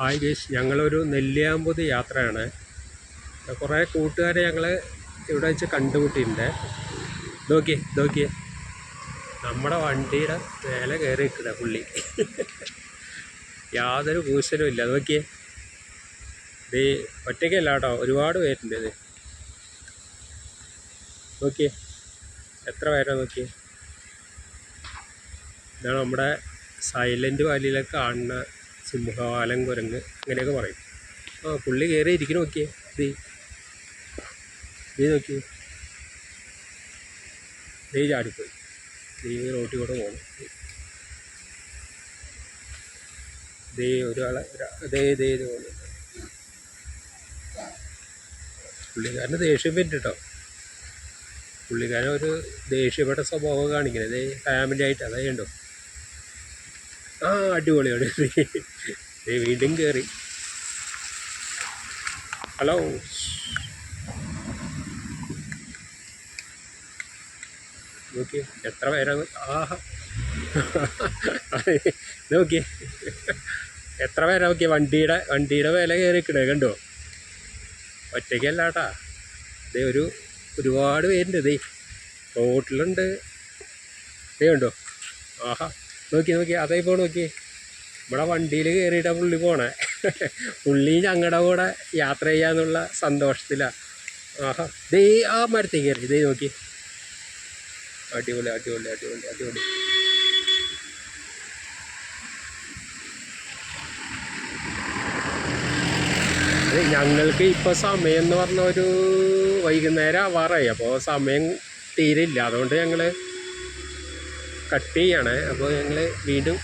Hi guys, ഞങ്ങളൊരു നെല്ലിയാമ്പതി യാത്രയാണ്. കുറേ കൂട്ടുകാരെ ഞങ്ങൾ ഇവിടെ വെച്ച് കണ്ടുമുട്ടിയിട്ടുണ്ട്. നോക്കിയേ നമ്മുടെ വണ്ടിയുടെ മേലെ കയറി നിൽക്കുന്ന പുള്ളി. യാതൊരു കൂസലും ഇല്ല. നോക്കിയേ, ഇത് ഒറ്റയ്ക്കല്ല കേട്ടോ, ഒരുപാട് പേരുണ്ട്. ഇത് നോക്കിയേ, എത്ര പേരാ നോക്കിയേ. ഇതാണ് നമ്മുടെ സൈലൻറ്റ് വാലിയിലൊക്കെ കാണുന്ന സിംഹവാലൻ കുരങ്ങ്, ഇങ്ങനെയൊക്കെ പറയും. പുള്ളി കയറി ഇരിക്കുന്നു. നോക്കിയേ, ഇത് നോക്കിയേ, ചാടിപ്പോയി. റോട്ടിൽ കൂടെ പോകണം. ഒരാളെ പോകുന്നു. പുള്ളിക്കാരന് ദേഷ്യം പറ്റും കേട്ടോ. പുള്ളിക്കാരൻ ഒരു ദേഷ്യപ്പെട്ട സ്വഭാവം കാണിക്കുന്നത്. ഫാമിലി ആയിട്ട് അതായുണ്ടോ. അടിപൊളിയാണ്. വീണ്ടും കയറി. ഹലോ, നോക്കിയേ എത്ര പേരാണ്. നോക്കിയേ എത്ര പേരാ. നോക്കിയേ വണ്ടിയുടെ വില കയറിക്കണേ കണ്ടോ. ഒറ്റയ്ക്കല്ല കേട്ടാ, ഒരുപാട് പേരുണ്ട്. റോട്ടിലുണ്ട്. കണ്ടോ. നോക്കി അതേ പോണ. നോക്കി ഇവിടെ വണ്ടിയിൽ കയറിയിട്ടാണ് പുള്ളി പോണേ. പുള്ളി ഞങ്ങളുടെ കൂടെ യാത്ര ചെയ്യാന്നുള്ള സന്തോഷത്തിലാണ്. ആ മരത്തിൽ കയറി. നോക്കി, അടിപൊളി. ഞങ്ങൾക്ക് ഇപ്പോൾ സമയം എന്ന് പറഞ്ഞ ഒരു വൈകുന്നേരം ആവാറായി. അപ്പോൾ സമയം തീരെ ഇല്ല. അതുകൊണ്ട് ഞങ്ങൾ കട്ട് ചെയ്യാണ്. അപ്പോൾ ഞങ്ങൾ വീണ്ടും